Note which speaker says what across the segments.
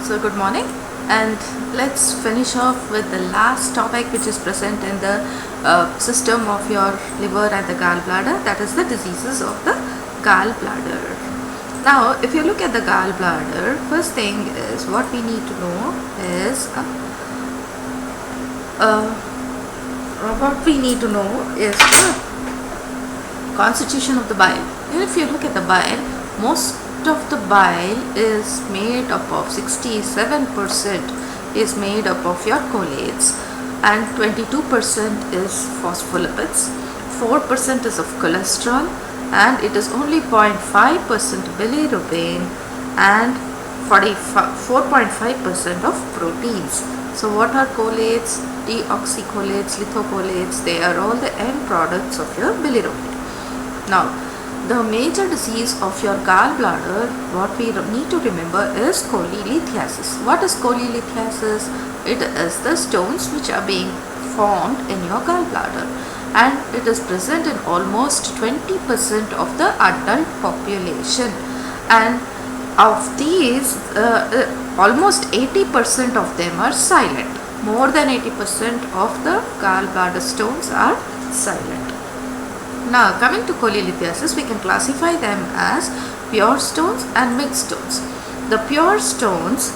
Speaker 1: So good morning, and let's finish off with the last topic which is present in the system of your liver and the gallbladder, that is the diseases of the gallbladder. Now if you look at the gallbladder, first thing is what we need to know is the constitution of the bile. And if you look at the bile, most of the bile is made up of 67% is made up of your collates, and 22% is phospholipids, 4% is of cholesterol, and it is only 0.5% bilirubin and 4.5% of proteins. So what are collates? Deoxycholates, lithocholates, they are all the end products of your bilirubin. Now the major disease of your gallbladder, what we need to remember is cholelithiasis. What is cholelithiasis? It is the stones which are being formed in your gallbladder, and it is present in almost 20% of the adult population, and of these almost 80% of them are silent. More than 80% of the gallbladder stones are silent. Now coming to cholelithiasis, we can classify them as pure stones and mixed stones. The pure stones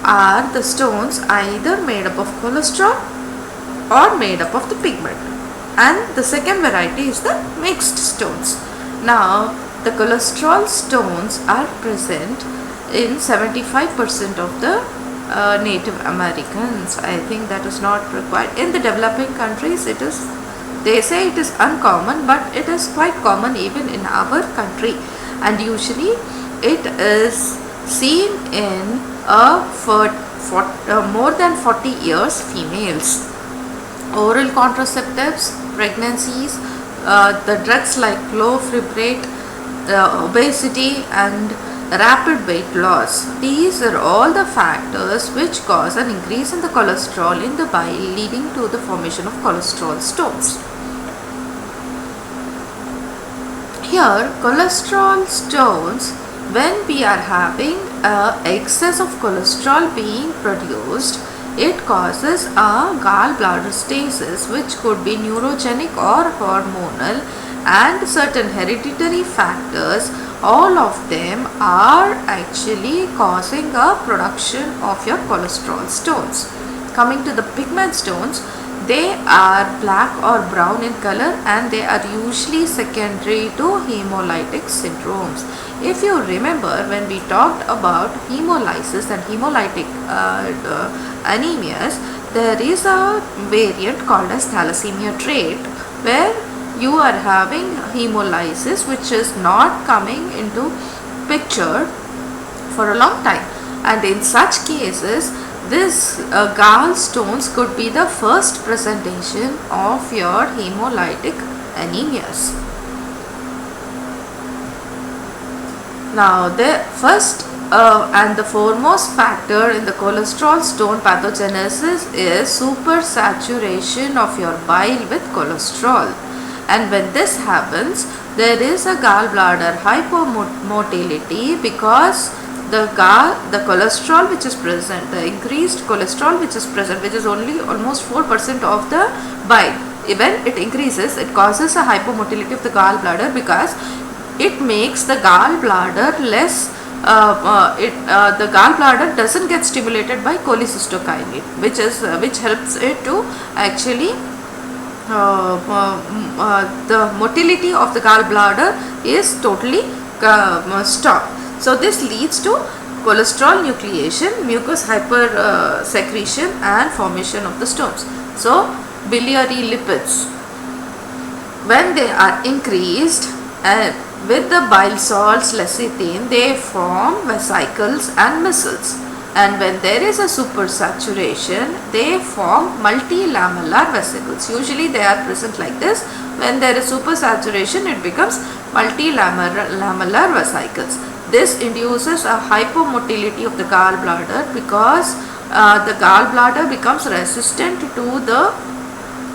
Speaker 1: are the stones either made up of cholesterol or made up of the pigment, and the second variety is the mixed stones. Now the cholesterol stones are present in 75% of the Native Americans. I think that is not required. In the developing countries, they say it is uncommon, but it is quite common even in our country, and usually it is seen in more than 40 years females. Oral contraceptives, pregnancies, the drugs like clofebrate, obesity and rapid weight loss, these are all the factors which cause an increase in the cholesterol in the bile, leading to the formation of cholesterol stones. Here, cholesterol stones, when we are having excess of cholesterol being produced, it causes a gallbladder stasis, which could be neurogenic or hormonal, and certain hereditary factors, all of them are actually causing a production of your cholesterol stones. Coming to the pigment stones, they are black or brown in color, and they are usually secondary to hemolytic syndromes. If you remember, when we talked about hemolysis and hemolytic anemias, there is a variant called as thalassemia trait, where you are having hemolysis which is not coming into picture for a long time, and in such cases this gallstones could be the first presentation of your hemolytic anemias. Now the first and the foremost factor in the cholesterol stone pathogenesis is supersaturation of your bile with cholesterol, and when this happens, there is a gallbladder hypomotility, because the cholesterol which is present, the increased cholesterol which is present, which is only almost 4% of the bile, when it increases, it causes a hypomotility of the gallbladder, because it makes the gallbladder less the gallbladder doesn't get stimulated by cholecystokinin, which helps it to actually the motility of the gallbladder is totally stopped. So this leads to cholesterol nucleation, mucus hypersecretion, and formation of the stones. So biliary lipids, when they are increased with the bile salts lecithin, they form vesicles and micelles, and when there is a supersaturation, they form multilamellar vesicles. Usually they are present like this. When there is supersaturation, it becomes multilamellar vesicles. This induces a hypomotility of the gallbladder, because the gallbladder becomes resistant to the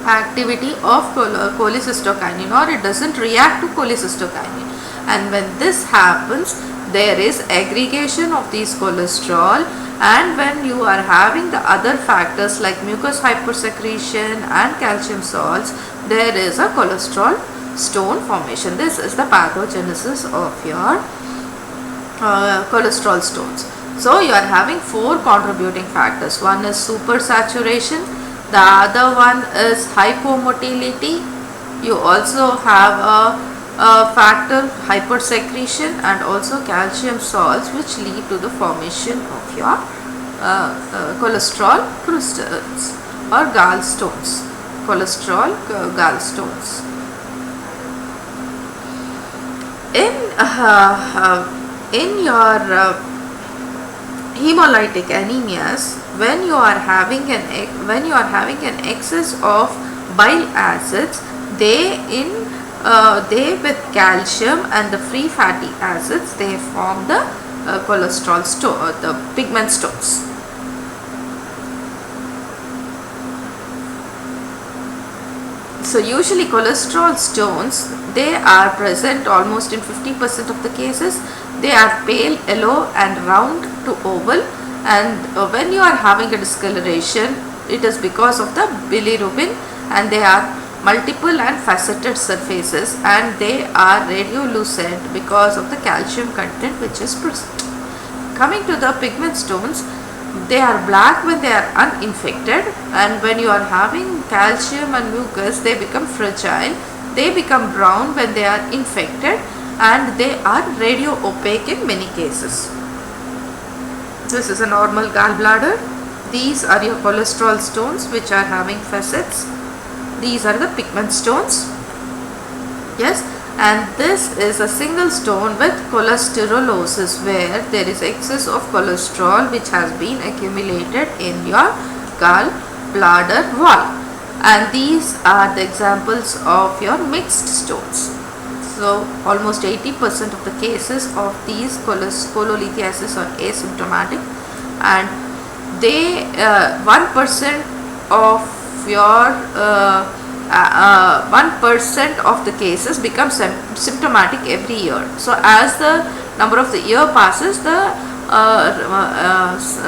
Speaker 1: activity of cholecystokinin, or it doesn't react to cholecystokinin, and when this happens, there is aggregation of these cholesterol, and when you are having the other factors like mucous hypersecretion and calcium salts, there is a cholesterol stone formation. This is the pathogenesis of your cholesterol stones. So you are having 4 contributing factors. One is supersaturation, the other one is hypomotility. You also have a factor hypersecretion and also calcium salts, which lead to the formation of your cholesterol crystals or gallstones. Cholesterol gallstones. In your hemolytic anemias, when you are having an excess of bile acids, they with calcium and the free fatty acids, they form the cholesterol stone, the pigment stones. So usually cholesterol stones, they are present almost in 50% of the cases. They are pale yellow and round to oval, and when you are having a discoloration, it is because of the bilirubin, and they are multiple and faceted surfaces, and they are radiolucent because of the calcium content which is present. Coming to the pigment stones, they are black when they are uninfected, and when you are having calcium and mucus, they become fragile. They become brown when they are infected, and they are radio opaque in many cases. This is a normal gallbladder. These are your cholesterol stones which are having facets. These are the pigment stones. Yes, and this is a single stone with cholesterolosis, where there is excess of cholesterol which has been accumulated in your gallbladder wall, and these are the examples of your mixed stones. So almost 80% of the cases of these cholelithiasis are asymptomatic, and they 1% of your 1% of the cases become symptomatic every year. So as the number of the year passes, the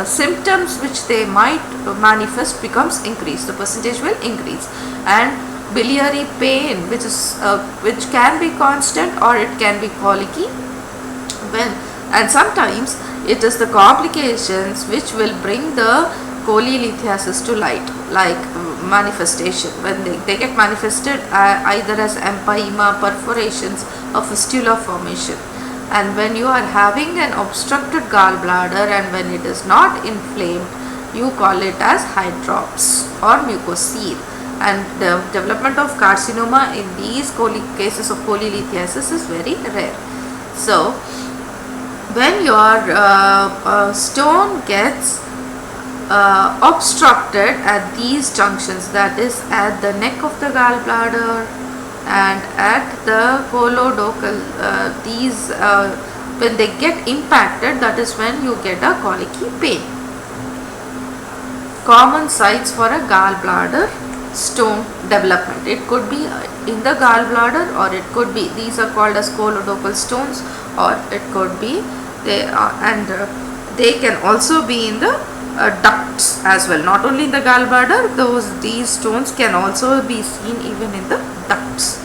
Speaker 1: symptoms which they might manifest becomes increased. The percentage will increase, and biliary pain, which can be constant or it can be colicky, and sometimes it is the complications which will bring the cholelithiasis to light, like manifestation. When they get manifested either as empyema, perforations, or fistula formation. And when you are having an obstructed gallbladder and when it is not inflamed, you call it as hydrops or mucocele. And the development of carcinoma in these cases of cholelithiasis is very rare. So when your stone gets obstructed at these junctions, that is at the neck of the gallbladder and at the colodocal, when they get impacted, that is when you get a colicky pain. Common sites for a gallbladder stone development. It could be in the gallbladder, or it could be, these are called as colodocal stones, or it could be they can also be in the ducts as well. Not only in the gallbladder, these stones can also be seen even in the ducts.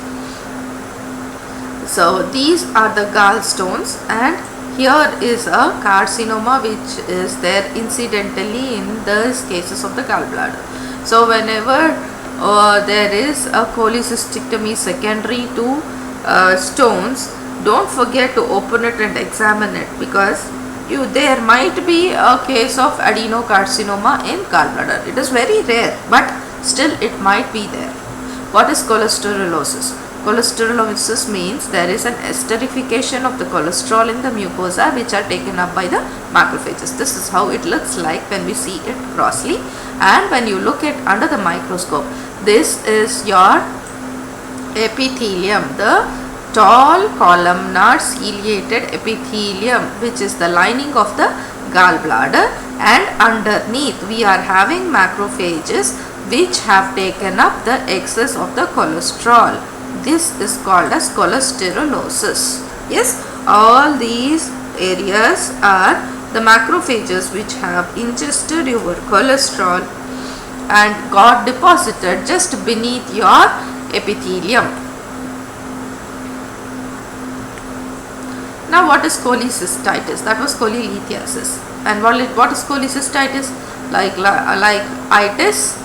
Speaker 1: So these are the gallstones, and here is a carcinoma which is there incidentally in these cases of the gallbladder. So whenever there is a cholecystectomy secondary to stones, don't forget to open it and examine it, because there might be a case of adenocarcinoma in gallbladder. It is very rare, but still it might be there. What is cholesterolosis? Cholesterolosis means there is an esterification of the cholesterol in the mucosa, which are taken up by the macrophages. This is how it looks like when we see it grossly, and when you look at under the microscope, this is your epithelium, the tall columnar ciliated epithelium, which is the lining of the gallbladder, and underneath we are having macrophages which have taken up the excess of the cholesterol. This is called as cholesterolosis. Yes, all these areas are the macrophages, which have ingested your cholesterol and got deposited just beneath your epithelium. Now, what is cholecystitis? That was cholelithiasis. And what is cholecystitis? Like itis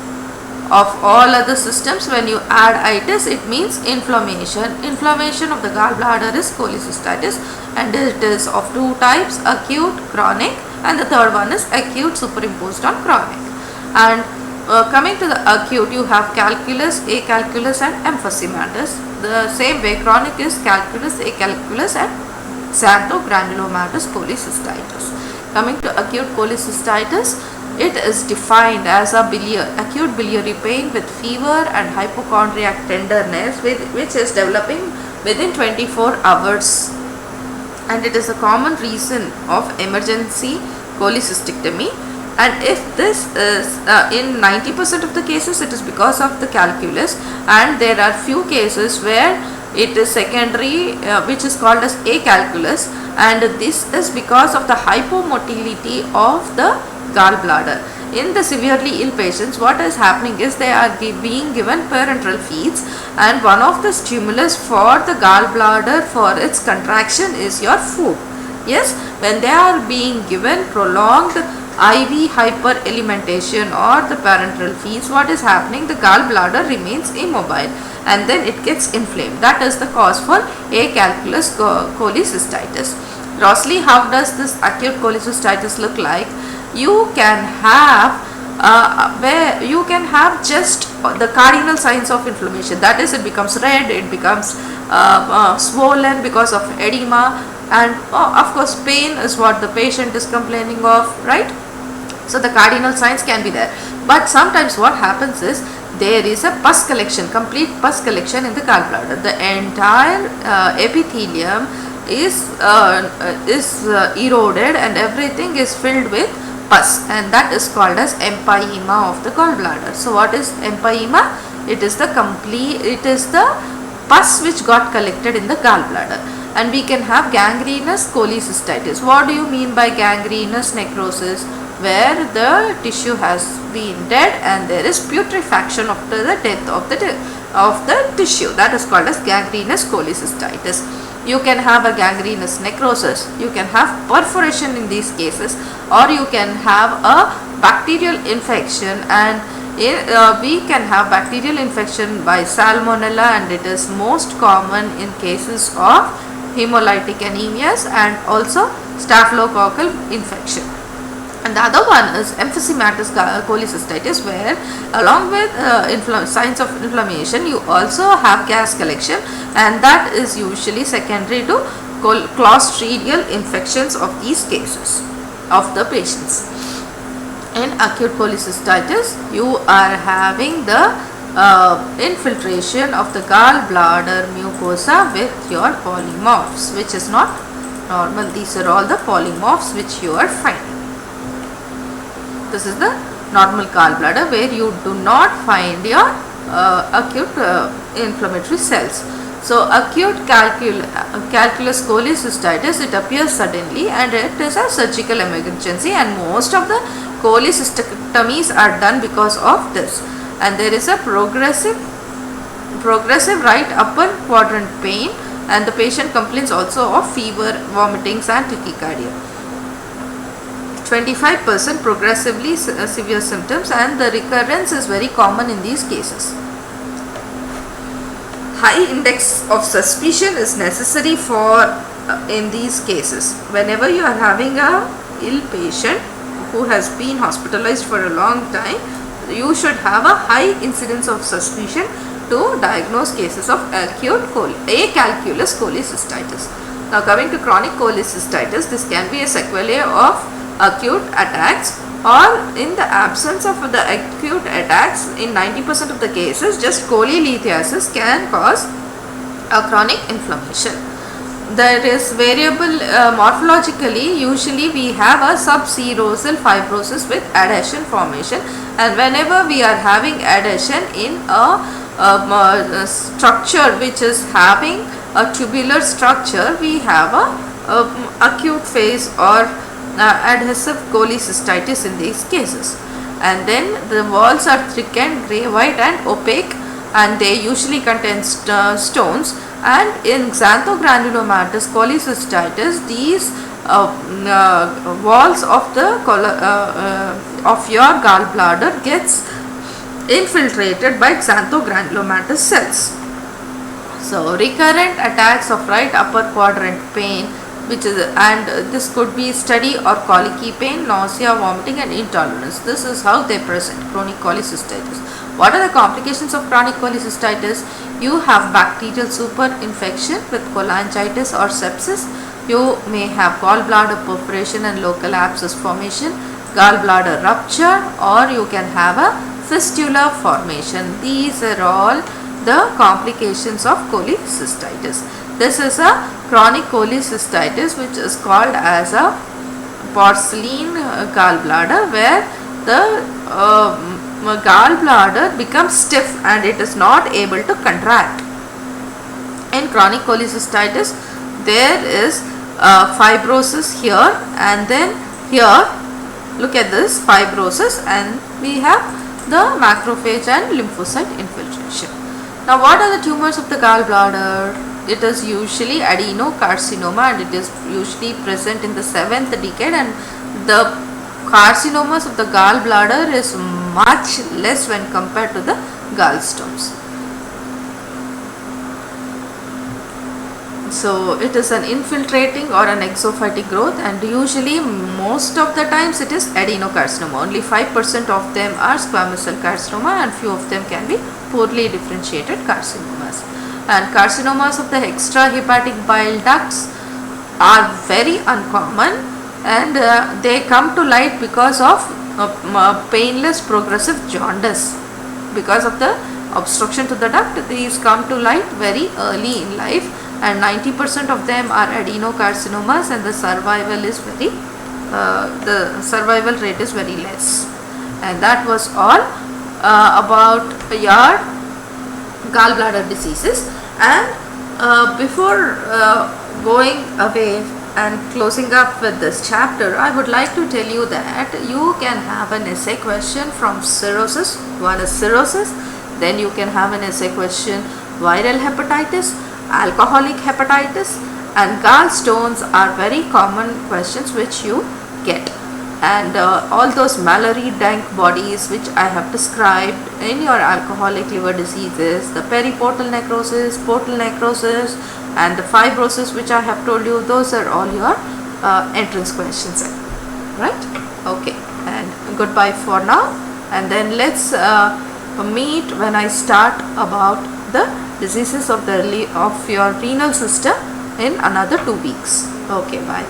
Speaker 1: of all other systems. When you add itis, it means inflammation. Inflammation of the gallbladder is cholecystitis, and it is of two types: acute, chronic, and the third one is acute superimposed on chronic. And coming to the acute, you have calculus, acalculus, and emphysematous. The same way, chronic is calculus, acalculus, and xanthogranulomatous cholecystitis. Coming to acute cholecystitis, it is defined as a acute biliary pain with fever and hypochondriac tenderness, which is developing within 24 hours, and it is a common reason of emergency cholecystectomy. And if this is in 90% of the cases, it is because of the calculus, and there are few cases where it is secondary, which is called as acalculus, and this is because of the hypomotility of the gallbladder. In the severely ill patients, what is happening is they are being given parenteral feeds, and one of the stimulus for the gallbladder for its contraction is your food. Yes, when they are being given prolonged IV hyperalimentation or the parenteral feeds, what is happening? The gallbladder remains immobile and then it gets inflamed. That is the cause for acalculous cholecystitis. Grossly, how does this acute cholecystitis look like? You can have just the cardinal signs of inflammation. That is, it becomes red, it becomes swollen because of edema, and of course pain is what the patient is complaining of, right? So the cardinal signs can be there, but sometimes what happens is there is a pus collection, complete pus collection in the gallbladder. The entire epithelium is eroded and everything is filled with pus, and that is called as empyema of the gallbladder. So what is empyema? It is the pus which got collected in the gallbladder. And we can have gangrenous cholecystitis. What do you mean by gangrenous necrosis? Where the tissue has been dead and there is putrefaction after the death of the tissue. That is called as gangrenous cholecystitis. You can have a gangrenous necrosis, you can have perforation in these cases, or you can have a bacterial infection, and we can have bacterial infection by salmonella, and it is most common in cases of hemolytic anemias and also staphylococcal infection. And the other one is emphysematous cholecystitis, where along with signs of inflammation, you also have gas collection, and that is usually secondary to clostridial infections of these cases of the patients. In acute cholecystitis, you are having the infiltration of the gallbladder mucosa with your polymorphs, which is not normal. These are all the polymorphs which you are finding. This is the normal gallbladder, where you do not find your acute inflammatory cells. So acute calculus cholecystitis, it appears suddenly and it is a surgical emergency, and most of the cholecystectomies are done because of this. And there is a progressive right upper quadrant pain, and the patient complains also of fever, vomitings and tachycardia. 25% progressively severe symptoms, and the recurrence is very common in these cases. High index of suspicion is necessary for in these cases. Whenever you are having a ill patient who has been hospitalized for a long time, you should have a high incidence of suspicion to diagnose cases of acute acalculous cholecystitis. Now coming to chronic cholecystitis, this can be a sequelae of acute attacks, or in the absence of the acute attacks, in 90% of the cases, just cholelithiasis can cause a chronic inflammation. There is variable morphologically. Usually we have a subserosal fibrosis with adhesion formation, and whenever we are having adhesion in a structure which is having a tubular structure, we have a acute phase or adhesive cholecystitis in these cases. And then the walls are thickened, grey, white and opaque, and they usually contain stones. And in xanthogranulomatous cholecystitis, these walls of the of your gallbladder gets infiltrated by xanthogranulomatous cells. So recurrent attacks of right upper quadrant pain, which is, and this could be steady or colicky pain, nausea, vomiting and intolerance. This is how they present chronic cholecystitis. What are the complications of chronic cholecystitis? You have bacterial superinfection with cholangitis or sepsis. You may have gallbladder perforation and local abscess formation, gallbladder rupture, or you can have a fistula formation. These are all the complications of cholecystitis. This is a chronic cholecystitis which is called as a porcelain gallbladder, where the gallbladder becomes stiff and it is not able to contract. In chronic cholecystitis, there is fibrosis here, and then here, look at this fibrosis, and we have the macrophage and lymphocyte infiltration. Now, what are the tumors of the gallbladder? It is usually adenocarcinoma, and it is usually present in the 7th decade, and the carcinomas of the gallbladder is much less when compared to the gallstones. So it is an infiltrating or an exophytic growth, and usually most of the times it is adenocarcinoma. Only 5% of them are squamous cell carcinoma, and few of them can be poorly differentiated carcinomas. And carcinomas of the extrahepatic bile ducts are very uncommon, and they come to light because of painless progressive jaundice. Because of the obstruction to the duct, these come to light very early in life, and 90% of them are adenocarcinomas, and the survival rate is very less. And that was all about your gallbladder diseases. And before going away and closing up with this chapter, I would like to tell you that you can have an essay question from cirrhosis. One is cirrhosis, then you can have an essay question viral hepatitis, alcoholic hepatitis, and gallstones are very common questions which you get. And all those Mallory Dank bodies which I have described in your alcoholic liver diseases, the periportal necrosis, portal necrosis, and the fibrosis which I have told you, those are all your entrance questions, right? Okay, and goodbye for now, and then let's meet when I start about the diseases of your renal system in another 2 weeks. Okay, bye.